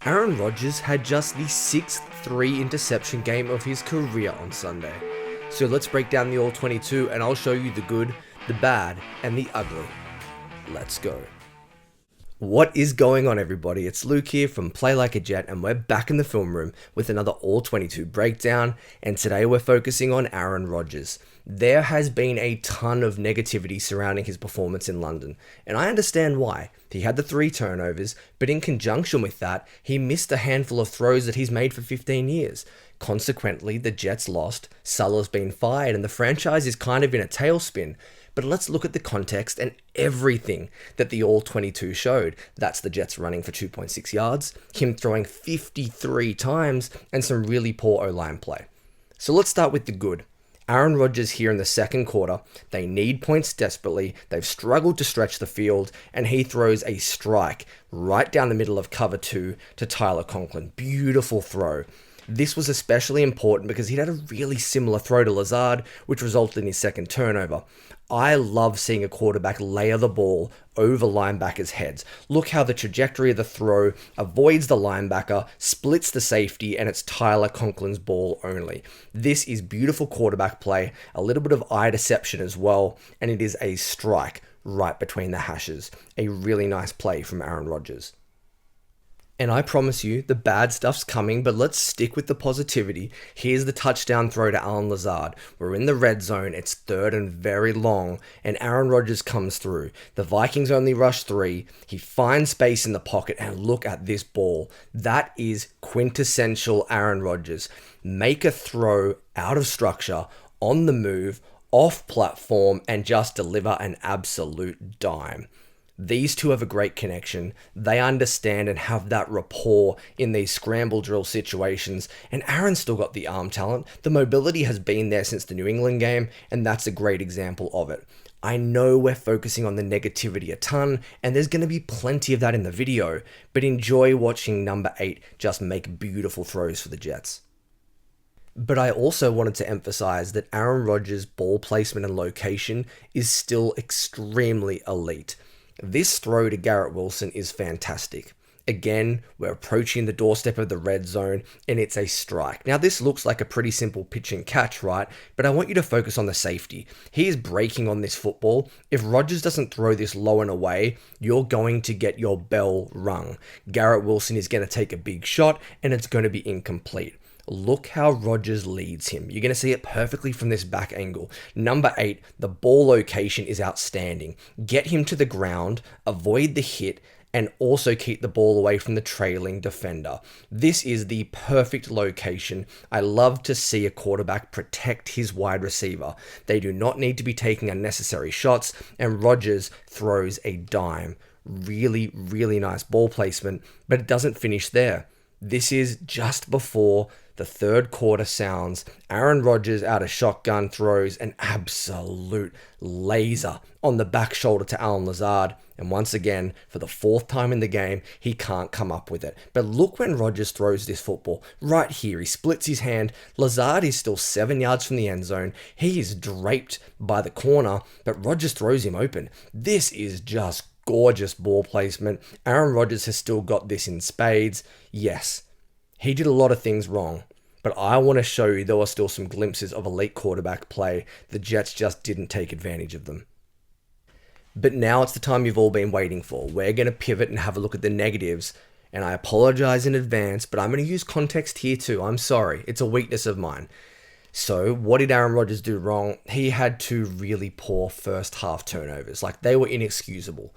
Aaron Rodgers had just the sixth 3-interception game of his career on Sunday. So let's break down the All-22 and I'll show you the good, the bad, and the ugly. Let's go. What is going on, everybody? It's Luke here from Play Like a Jet, and we're back in the film room with another All-22 breakdown, and today we're focusing on Aaron Rodgers. There has been a ton of negativity surrounding his performance in London, and I understand why. He had the 3 turnovers, but in conjunction with that, he missed a handful of throws that he's made for 15 years. Consequently, the Jets lost, Salah's been fired, and the franchise is kind of in a tailspin. But let's look at the context and everything that the All-22 showed. That's the Jets running for 2.6 yards, him throwing 53 times, and some really poor O-line play. So let's start with the good. Aaron Rodgers here in the second quarter, they need points desperately, they've struggled to stretch the field, and he throws a strike right down the middle of cover 2 to Tyler Conklin. Beautiful throw. This was especially important because he'd had a really similar throw to Lazard, which resulted in his second turnover. I love seeing a quarterback layer the ball over linebackers' heads. Look how the trajectory of the throw avoids the linebacker, splits the safety, and it's Tyler Conklin's ball only. This is beautiful quarterback play, a little bit of eye deception as well, and it is a strike right between the hashes. A really nice play from Aaron Rodgers. And I promise you, the bad stuff's coming, but let's stick with the positivity. Here's the touchdown throw to Allen Lazard. We're in the red zone, it's third and very long, and Aaron Rodgers comes through. The Vikings only rush 3. He finds space in the pocket, and look at this ball. That is quintessential Aaron Rodgers. Make a throw out of structure, on the move, off platform, and just deliver an absolute dime. These two have a great connection. They understand and have that rapport in these scramble drill situations. And Aaron's still got the arm talent. The mobility has been there since the New England game, and that's a great example of it. I know we're focusing on the negativity a ton, and there's going to be plenty of that in the video, but enjoy watching number 8 just make beautiful throws for the Jets. But I also wanted to emphasize that Aaron Rodgers' ball placement and location is still extremely elite. This throw to Garrett Wilson is fantastic. Again, we're approaching the doorstep of the red zone, and it's a strike. Now, this looks like a pretty simple pitch and catch, right? But I want you to focus on the safety. He is breaking on this football. If Rodgers doesn't throw this low and away, you're going to get your bell rung. Garrett Wilson is going to take a big shot, and it's going to be incomplete. Look how Rodgers leads him. You're going to see it perfectly from this back angle. Number 8, the ball location is outstanding. Get him to the ground, avoid the hit, and also keep the ball away from the trailing defender. This is the perfect location. I love to see a quarterback protect his wide receiver. They do not need to be taking unnecessary shots, and Rodgers throws a dime. Really, really nice ball placement, but it doesn't finish there. This is just before the third quarter sounds. Aaron Rodgers out of shotgun throws an absolute laser on the back shoulder to Allen Lazard. And once again, for the 4th time in the game, he can't come up with it. But look when Rodgers throws this football. Right here, he splits his hand. Lazard is still 7 yards from the end zone. He is draped by the corner, but Rodgers throws him open. This is just gorgeous ball placement. Aaron Rodgers has still got this in spades. Yes, he did a lot of things wrong, but I want to show you there were still some glimpses of elite quarterback play. The Jets just didn't take advantage of them. But now it's the time you've all been waiting for. We're going to pivot and have a look at the negatives, and I apologize in advance, but I'm going to use context here too. I'm sorry. It's a weakness of mine. So what did Aaron Rodgers do wrong? He had 2 really poor first half turnovers. Like, they were inexcusable.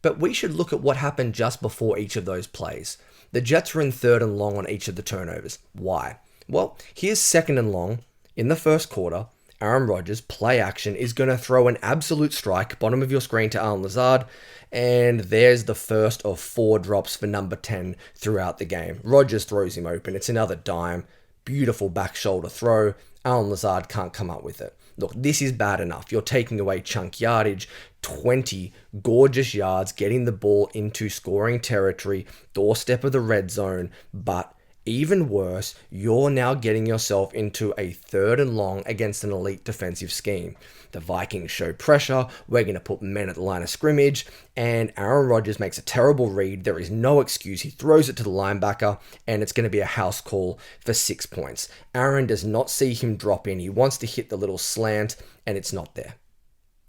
But we should look at what happened just before each of those plays. The Jets were in 3rd and long on each of the turnovers. Why? Well, here's 2nd and long. In the first quarter, Aaron Rodgers, play action, is going to throw an absolute strike, bottom of your screen, to Allen Lazard. And there's the first of 4 drops for number 10 throughout the game. Rodgers throws him open. It's another dime. Beautiful back shoulder throw. Allen Lazard can't come up with it. Look, this is bad enough. You're taking away chunk yardage, 20 gorgeous yards, getting the ball into scoring territory, doorstep of the red zone, but Even worse, you're now getting yourself into a 3rd and long against an elite defensive scheme. The Vikings show pressure, we're going to put men at the line of scrimmage, and Aaron Rodgers makes a terrible read. There is no excuse. He throws it to the linebacker, and it's going to be a house call for 6 points. Aaron does not see him drop in. He wants to hit the little slant, and it's not there.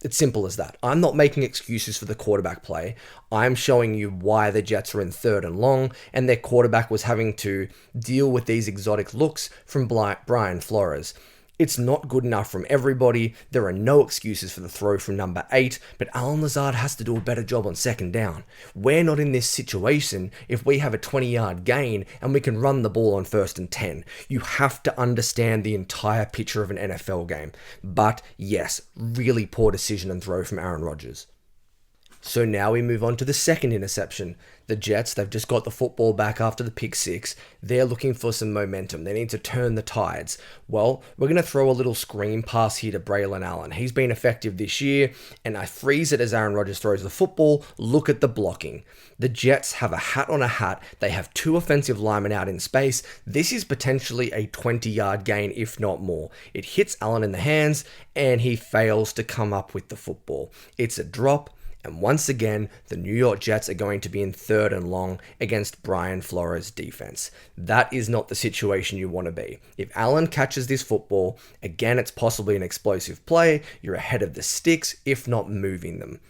It's simple as that. I'm not making excuses for the quarterback play. I'm showing you why the Jets are in 3rd and long, and their quarterback was having to deal with these exotic looks from Brian Flores. It's not good enough from everybody. There are no excuses for the throw from number 8, but Allen Lazard has to do a better job on 2nd down. We're not in this situation if we have a 20-yard gain and we can run the ball on 1st and 10. You have to understand the entire picture of an NFL game. But yes, really poor decision and throw from Aaron Rodgers. So now we move on to the 2nd interception. The Jets, they've just got the football back after the pick 6. They're looking for some momentum. They need to turn the tides. Well, we're going to throw a little screen pass here to Braylon Allen. He's been effective this year, and I freeze it as Aaron Rodgers throws the football. Look at the blocking. The Jets have a hat on a hat. They have 2 offensive linemen out in space. This is potentially a 20-yard gain, if not more. It hits Allen in the hands, and he fails to come up with the football. It's a drop. And once again, the New York Jets are going to be in 3rd and long against Brian Flores' defense. That is not the situation you want to be. If Allen catches this football, again, it's possibly an explosive play. You're ahead of the sticks, if not moving them.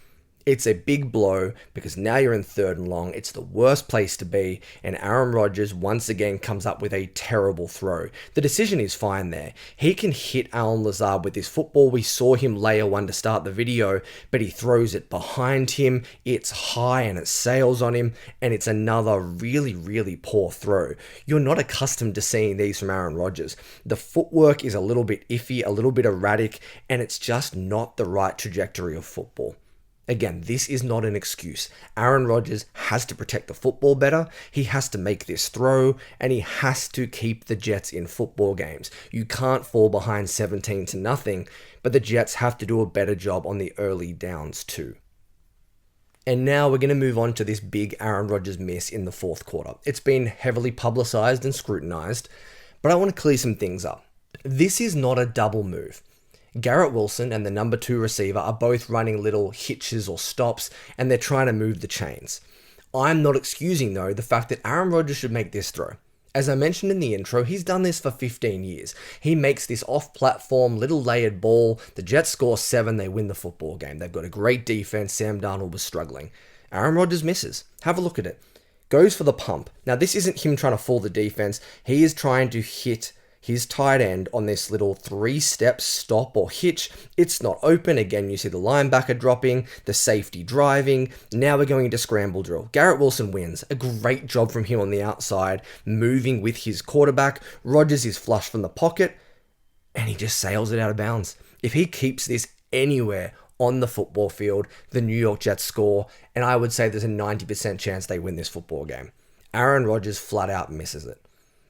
It's a big blow because now you're in 3rd and long. It's the worst place to be, and Aaron Rodgers once again comes up with a terrible throw. The decision is fine there. He can hit Allen Lazard with this football. We saw him layer one to start the video, but he throws it behind him. It's high and it sails on him, and it's another really, really poor throw. You're not accustomed to seeing these from Aaron Rodgers. The footwork is a little bit iffy, a little bit erratic, and it's just not the right trajectory of football. Again, this is not an excuse. Aaron Rodgers has to protect the football better. He has to make this throw, and he has to keep the Jets in football games. You can't fall behind 17-0, but the Jets have to do a better job on the early downs too. And now we're going to move on to this big Aaron Rodgers miss in the 4th quarter. It's been heavily publicized and scrutinized, but I want to clear some things up. This is not a double move. Garrett Wilson and the number 2 receiver are both running little hitches or stops, and they're trying to move the chains. I'm not excusing, though, the fact that Aaron Rodgers should make this throw. As I mentioned in the intro, he's done this for 15 years. He makes this off-platform, little layered ball. The Jets score 7, they win the football game. They've got a great defense. Sam Darnold was struggling. Aaron Rodgers misses. Have a look at it. Goes for the pump. Now, this isn't him trying to fool the defense. He is trying to hit his tight end on this little 3-step stop or hitch. It's not open. Again, you see the linebacker dropping, the safety driving. Now we're going into scramble drill. Garrett Wilson wins. A great job from him on the outside, moving with his quarterback. Rodgers is flush from the pocket, and he just sails it out of bounds. If he keeps this anywhere on the football field, the New York Jets score, and I would say there's a 90% chance they win this football game. Aaron Rodgers flat out misses it.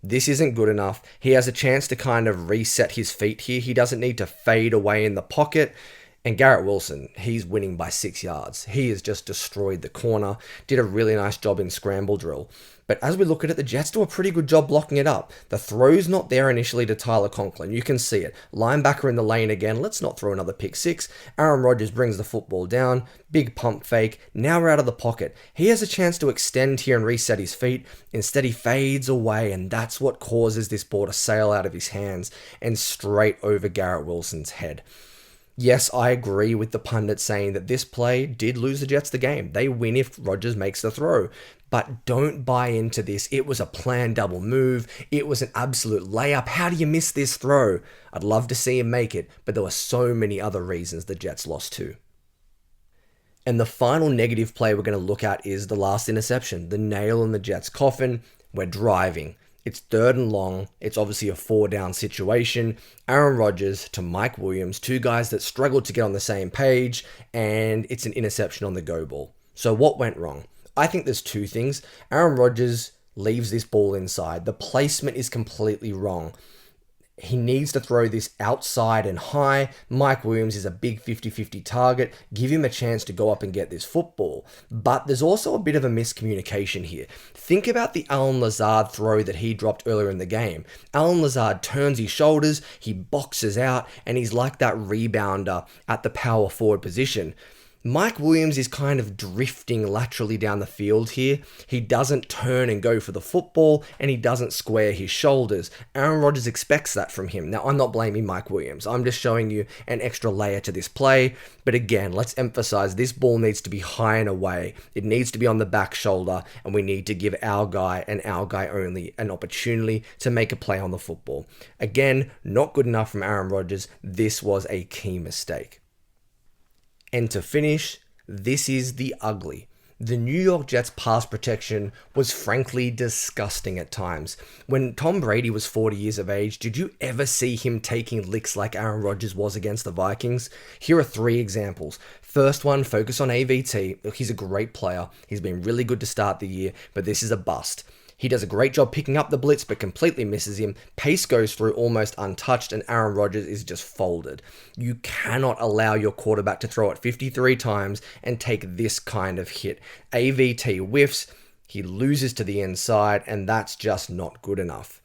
This isn't good enough. He has a chance to kind of reset his feet here. He doesn't need to fade away in the pocket. And Garrett Wilson, he's winning by 6 yards. He has just destroyed the corner. Did a really nice job in scramble drill. But as we look at it, the Jets do a pretty good job blocking it up. The throw's not there initially to Tyler Conklin. You can see it. Linebacker in the lane again. Let's not throw another pick 6. Aaron Rodgers brings the football down. Big pump fake. Now we're out of the pocket. He has a chance to extend here and reset his feet. Instead, he fades away, and that's what causes this ball to sail out of his hands and straight over Garrett Wilson's head. Yes, I agree with the pundit saying that this play did lose the Jets the game. They win if Rodgers makes the throw. But don't buy into this. It was a planned double move. It was an absolute layup. How do you miss this throw? I'd love to see him make it, but there were so many other reasons the Jets lost too. And the final negative play we're going to look at is the last interception, the nail in the Jets' coffin. We're driving. It's 3rd and long. It's obviously a 4-down situation. Aaron Rodgers to Mike Williams, 2 guys that struggled to get on the same page, and it's an interception on the go ball. So what went wrong? I think there's 2 things. Aaron Rodgers leaves this ball inside. The placement is completely wrong. He needs to throw this outside and high. Mike Williams is a big 50-50 target. Give him a chance to go up and get this football. But there's also a bit of a miscommunication here. Think about the Allen Lazard throw that he dropped earlier in the game. Allen Lazard turns his shoulders, he boxes out, and he's like that rebounder at the power forward position. Mike Williams is kind of drifting laterally down the field here. He doesn't turn and go for the football, and he doesn't square his shoulders. Aaron Rodgers expects that from him. Now, I'm not blaming Mike Williams. I'm just showing you an extra layer to this play. But again, let's emphasize this ball needs to be high and away. It needs to be on the back shoulder, and we need to give our guy and our guy only an opportunity to make a play on the football. Again, not good enough from Aaron Rodgers. This was a key mistake. And to finish, this is the ugly. The New York Jets pass protection was frankly disgusting at times. When Tom Brady was 40 years of age, did you ever see him taking licks like Aaron Rodgers was against the Vikings? Here are 3 examples. First one, focus on AVT. Look, he's a great player. He's been really good to start the year, but this is a bust. He does a great job picking up the blitz, but completely misses him. Pace goes through almost untouched, and Aaron Rodgers is just folded. You cannot allow your quarterback to throw it 53 times and take this kind of hit. AVT whiffs, he loses to the inside, and that's just not good enough.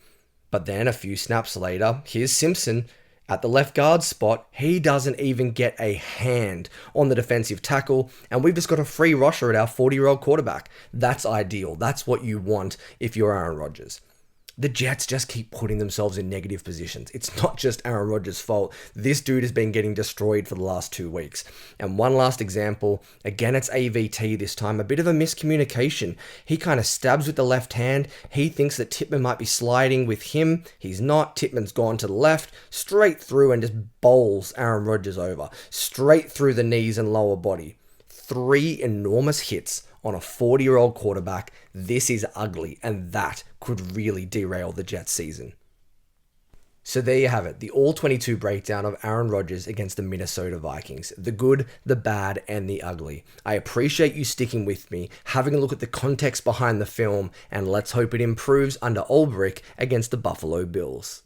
But then a few snaps later, here's Simpson. At the left guard spot, he doesn't even get a hand on the defensive tackle, and we've just got a free rusher at our 40-year-old quarterback. That's ideal. That's what you want if you're Aaron Rodgers. The Jets just keep putting themselves in negative positions. It's not just Aaron Rodgers' fault. This dude has been getting destroyed for the last 2 weeks. And one last example, again it's AVT this time, a bit of a miscommunication. He kind of stabs with the left hand. He thinks that Tippmann might be sliding with him. He's not. Tippmann's gone to the left, straight through and just bowls Aaron Rodgers over. Straight through the knees and lower body. 3 enormous hits on a 40-year-old quarterback. This is ugly, and that could really derail the Jets season. So there you have it, the All-22 breakdown of Aaron Rodgers against the Minnesota Vikings. The good, the bad, and the ugly. I appreciate you sticking with me, having a look at the context behind the film, and let's hope it improves under Ulbrich against the Buffalo Bills.